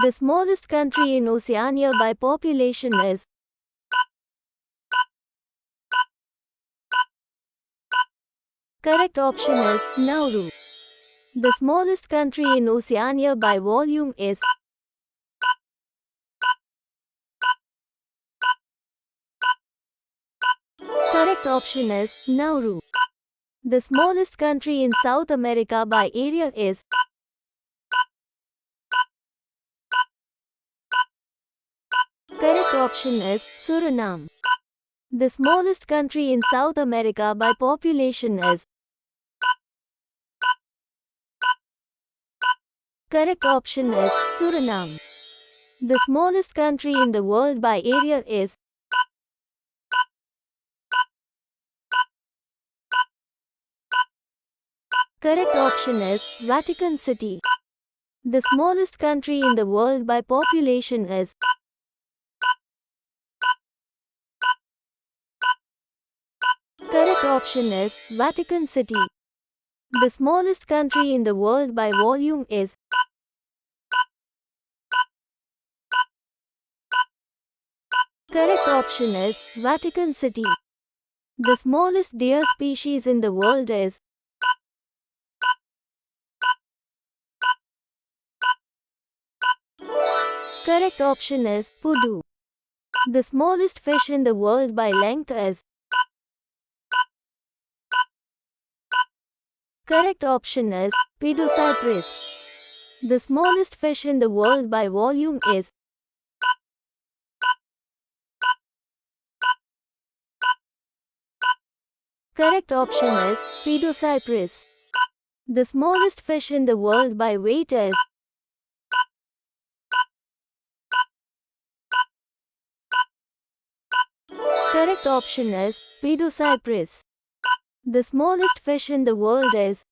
The smallest country in Oceania by population is. Correct option is Nauru. The smallest country in Oceania by volume is. Correct option is Nauru. The smallest country in South America by area is. Correct option is Suriname. The smallest country in South America by population is. Correct option is Suriname. The smallest country in the world by area is. Correct option is Vatican City. The smallest country in the world by population is. Correct option is Vatican City. The smallest country in the world by volume is. Correct option is Vatican City. The smallest deer species in the world is. Correct option is Pudu. The smallest fish in the world by length is. Correct option is Pediocyprus. The smallest fish in the world by volume is. Correct option is Pediocyprus. The smallest fish in the world by weight is. Correct option is Pediocyprus. The smallest fish in the world is.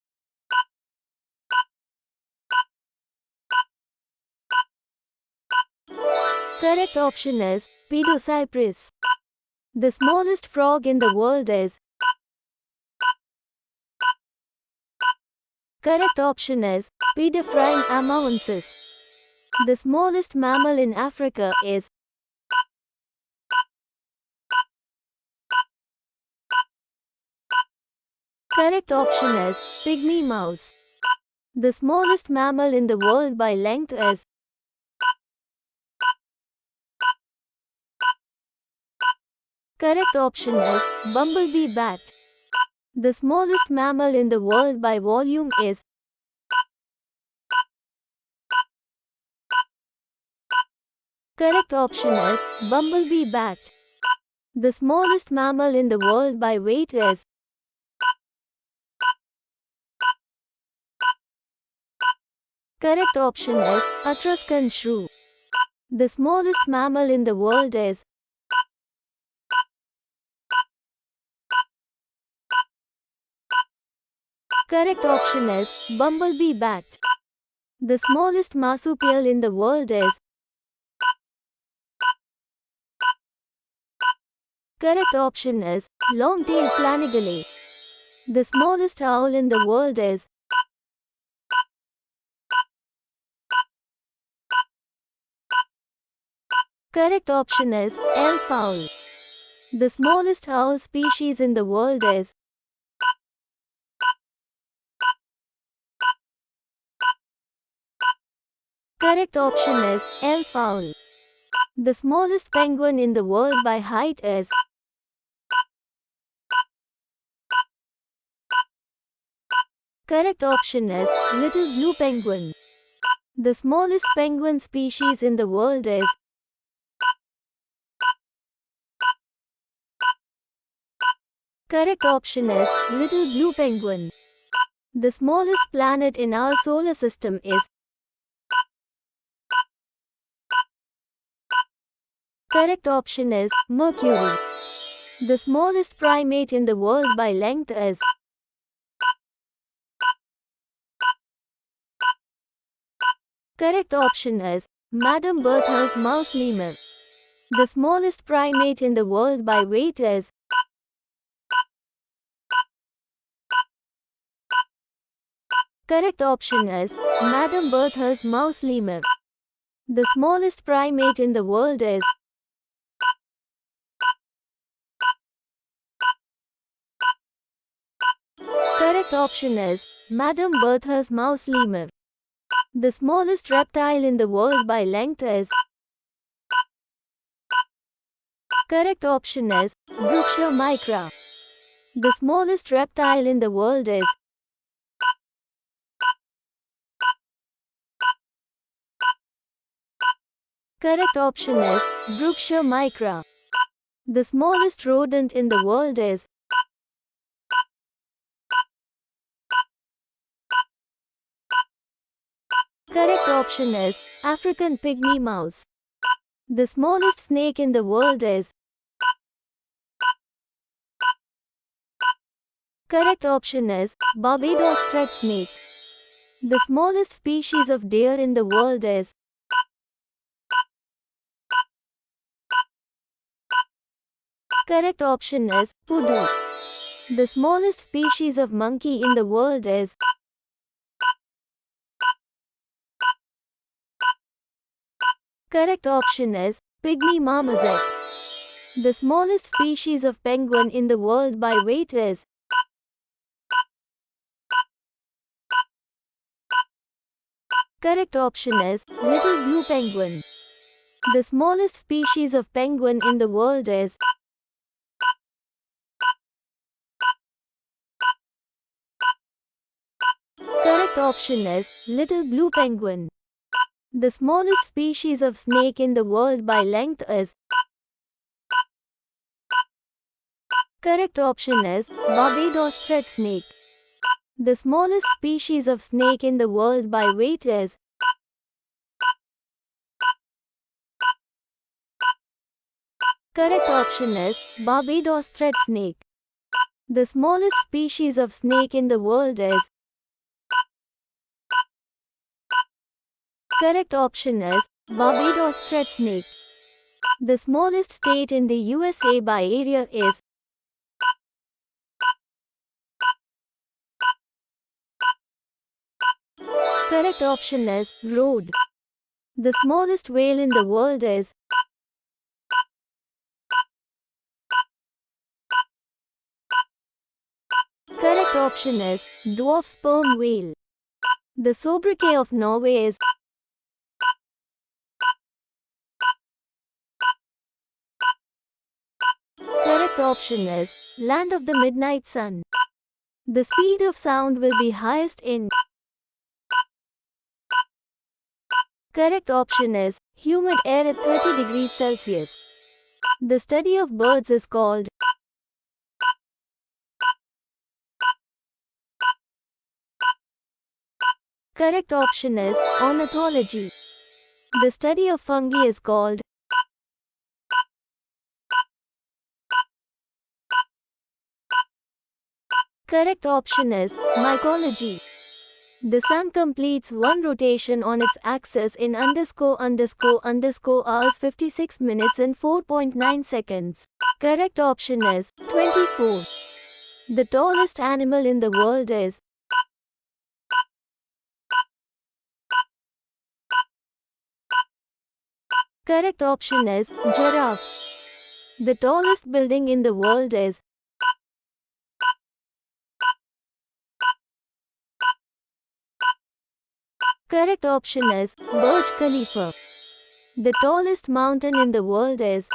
Correct option is Pediocyprus. The smallest frog in the world is. Correct option is Pediphrine amauensis. The smallest mammal in Africa is. Correct option is pygmy mouse. The smallest mammal in the world by length is. Correct option is bumblebee bat. The smallest mammal in the world by volume is. Correct option is bumblebee bat. The smallest mammal in the world by weight is. Correct option is Etruscan shrew. The smallest mammal in the world is. Correct option is bumblebee bat. The smallest marsupial in the world is. Correct option is long-tailed flanigale. The smallest owl in the world is. Correct option is elf owl. The smallest owl species in the world is. Correct option is elf owl. The smallest penguin in the world by height is. Correct option is little blue penguin. The smallest penguin species in the world is. Correct option is little blue penguin. The smallest planet in our solar system is. Correct option is Mercury. The smallest primate in the world by length is. Correct option is Madame Bertha's mouse lemur. The smallest primate in the world by weight is. Correct option is Madame Bertha's mouse lemur. The smallest primate in the world is. Correct option is Madame Bertha's mouse lemur. The smallest reptile in the world by length is. Correct option is Bruxia micra. The smallest reptile in the world is. Correct option is Bruxia micra. The smallest rodent in the world is. Correct option is African pygmy mouse. The smallest snake in the world is. Correct option is Barbados thread snake. The smallest species of deer in the world is. Correct option is Pudu. The smallest species of monkey in the world is. Correct option is pygmy marmoset. The smallest species of penguin in the world by weight is. Correct option is little blue penguin. The smallest species of penguin in the world is. Correct option is little blue penguin. The smallest species of snake in the world by length is. Correct option is Barbados thread snake. The smallest species of snake in the world by weight is. Correct option is Barbados thread snake. The smallest species of snake in the world is. Correct option is Barbados thread snake. The smallest state in the USA by area is. Correct option is Rhode. The smallest whale in the world is. Correct option is dwarf sperm whale. The sobriquet of Norway is. Correct option is land of the midnight sun. The speed of sound will be highest in. Correct option is humid air at 30 degrees Celsius. The study of birds is called. Correct option is ornithology. The study of fungi is called. Correct option is mycology. The sun completes one rotation on its axis in hours 56 minutes and 4.9 seconds. Correct option is 24. The tallest animal in the world is. Correct option is giraffe. The tallest building in the world is. Correct option is Burj Khalifa. The tallest mountain in the world is.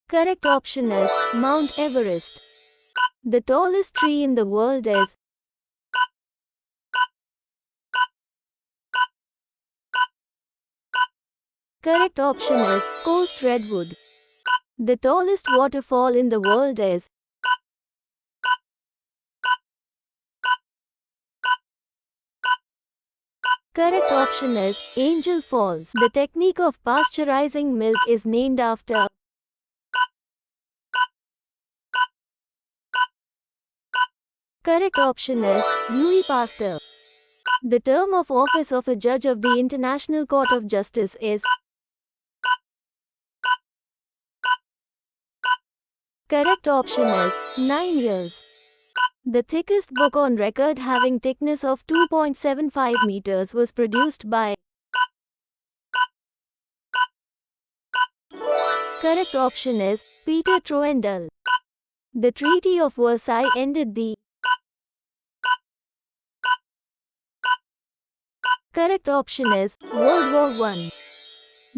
Correct option is Mount Everest. The tallest tree in the world is. Correct option is coast redwood. The tallest waterfall in the world is. Correct option is Angel Falls. The technique of pasteurizing milk is named after. Correct option is Louis Pasteur. The term of office of a judge of the International Court of Justice is. Correct option is 9 years. The thickest book on record having thickness of 2.75 meters was produced by. Correct option is Peter Troendel. The Treaty of Versailles ended the. Correct option is World War I.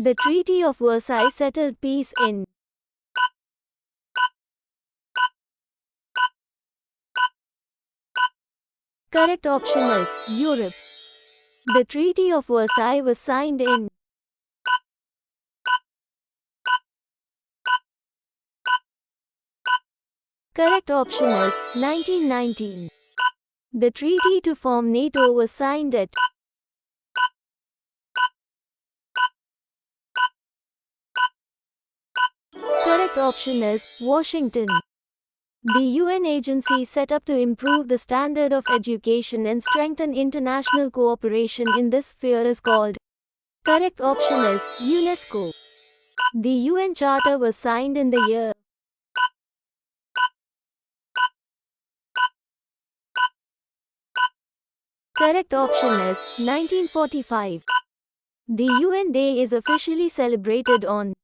The Treaty of Versailles settled peace in. Correct option is Europe. The Treaty of Versailles was signed in. Correct option is 1919. The treaty to form NATO was signed at. Correct option is Washington. The UN agency set up to improve the standard of education and strengthen international cooperation in this sphere is called. Correct option is UNESCO. The UN Charter was signed in the year. Correct option is 1945. The UN Day is officially celebrated on.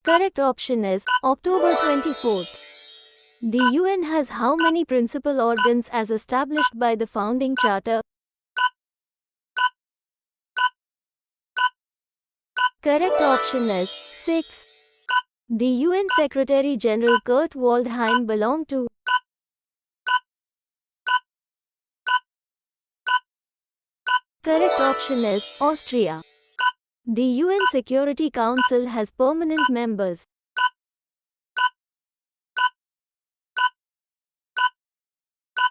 Correct option is October 24th. The UN has how many principal organs as established by the founding charter? Correct option is 6. The UN Secretary General Kurt Waldheim belonged to. Correct option is Austria. The UN Security Council has permanent members.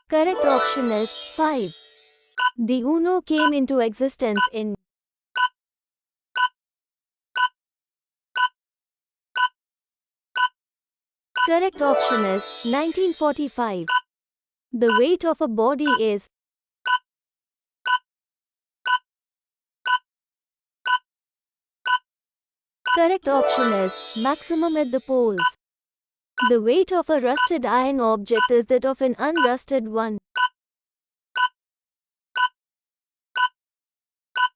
Correct option is 5. The UNO came into existence in. Correct option is 1945. The weight of a body is. Correct option is maximum at the poles. The weight of a rusted iron object is that of an unrusted one.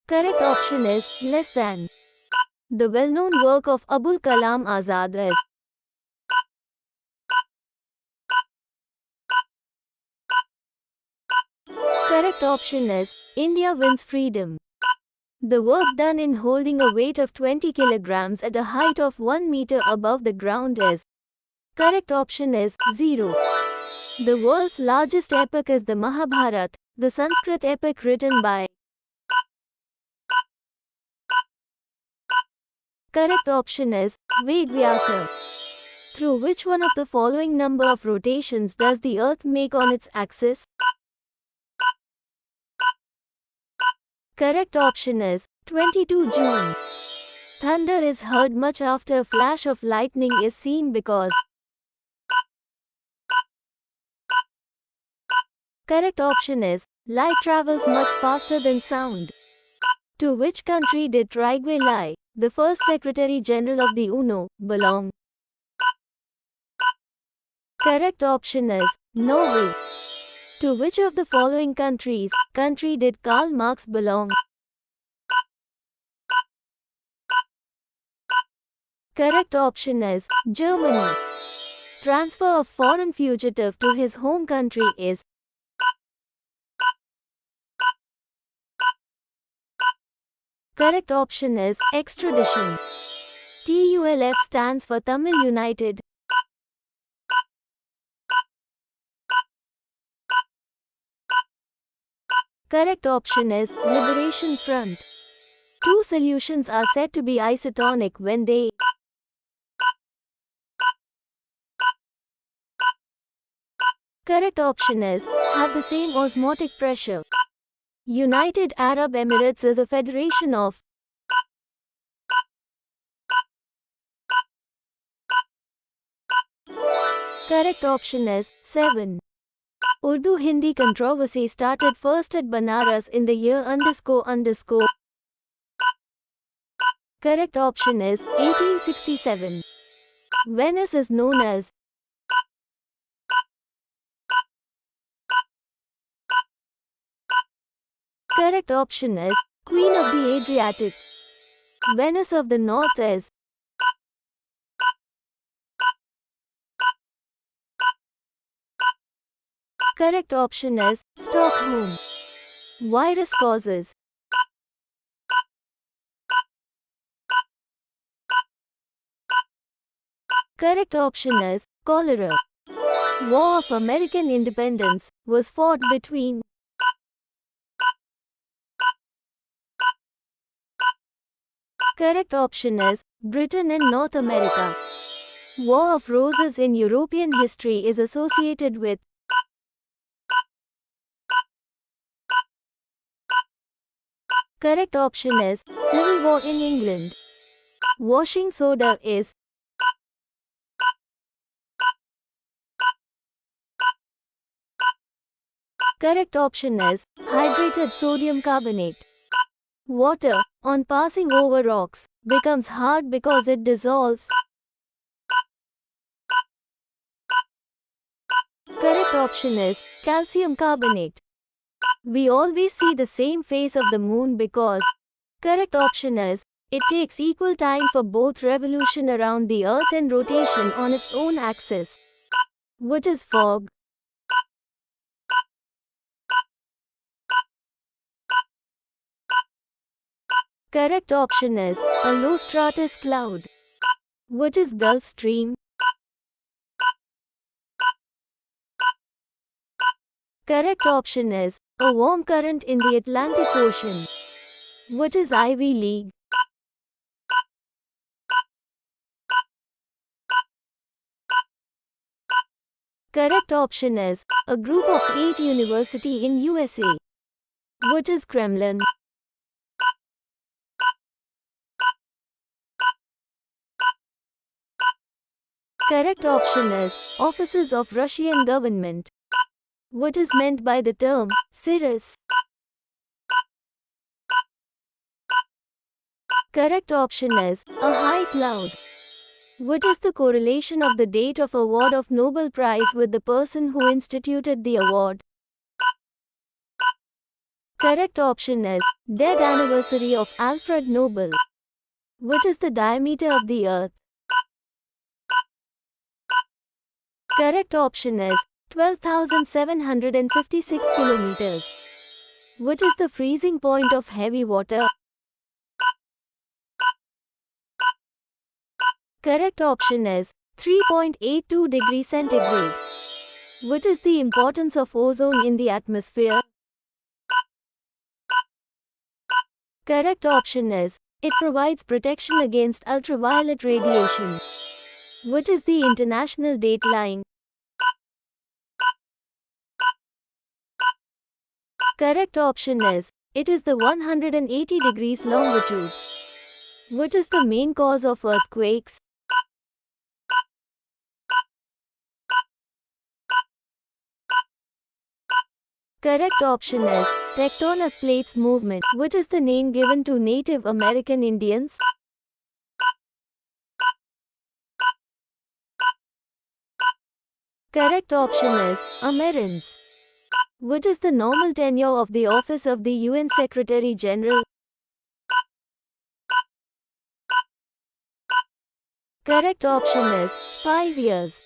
Correct option is less than. The well-known work of Abul Kalam Azad is. Correct option is India wins freedom. The work done in holding a weight of 20 kilograms at a height of 1 meter above the ground is. Correct option is 0. The world's largest epic is the Mahabharata, the Sanskrit epic written by. Correct option is Ved Vyasa. Through which one of the following number of rotations does the Earth make on its axis? Correct option is 22 June. Thunder is heard much after a flash of lightning is seen because. Correct option is light travels much faster than sound. To which country did Trygve Lie, the first Secretary General of the UNO, belong? Correct option is Norway. To which of the following country did Karl Marx belong? Correct option is Germany. Transfer of foreign fugitive to his home country is. Correct option is extradition. TULF stands for Tamil United. Correct option is Liberation Front. Two solutions are said to be isotonic when they. Correct option is have the same osmotic pressure. United Arab Emirates is a federation of. Correct option is 7. Urdu-Hindi controversy started first at Banaras in the year __. Correct option is 1867. Venus is known as. Correct option is Queen of the Adriatic. Venice of the North is. Correct option is Stockholm. Virus causes. Correct option is cholera. War of American Independence was fought between. Correct option is Britain and North America. War of Roses in European history is associated with. Correct option is Civil War in England. Washing soda is. Correct option is hydrated sodium carbonate. Water, on passing over rocks, becomes hard because it dissolves. Correct option is calcium carbonate. We always see the same face of the moon because. Correct option is it takes equal time for both revolution around the earth and rotation on its own axis. What is fog? Correct option is a low stratus cloud. What is Gulf Stream? Correct option is a warm current in the Atlantic Ocean. What is Ivy League? Correct option is a group of 8 universities in USA. What is Kremlin? Correct option is offices of Russian government. What is meant by the term cirrus? Correct option is a high cloud. What is the correlation of the date of award of Nobel Prize with the person who instituted the award? Correct option is death anniversary of Alfred Nobel. What is the diameter of the Earth? Correct option is 12,756 kilometers. What is the freezing point of heavy water? Correct option is 3.82 degrees centigrade. What is the importance of ozone in the atmosphere? Correct option is it provides protection against ultraviolet radiation. What is the international date line? Correct option is it is the 180 degrees longitude. What is the main cause of earthquakes? Correct option is tectonic plates movement. What is the name given to Native American Indians? Correct option is Amerins. What is the normal tenure of the office of the UN Secretary General? Correct option is 5 years.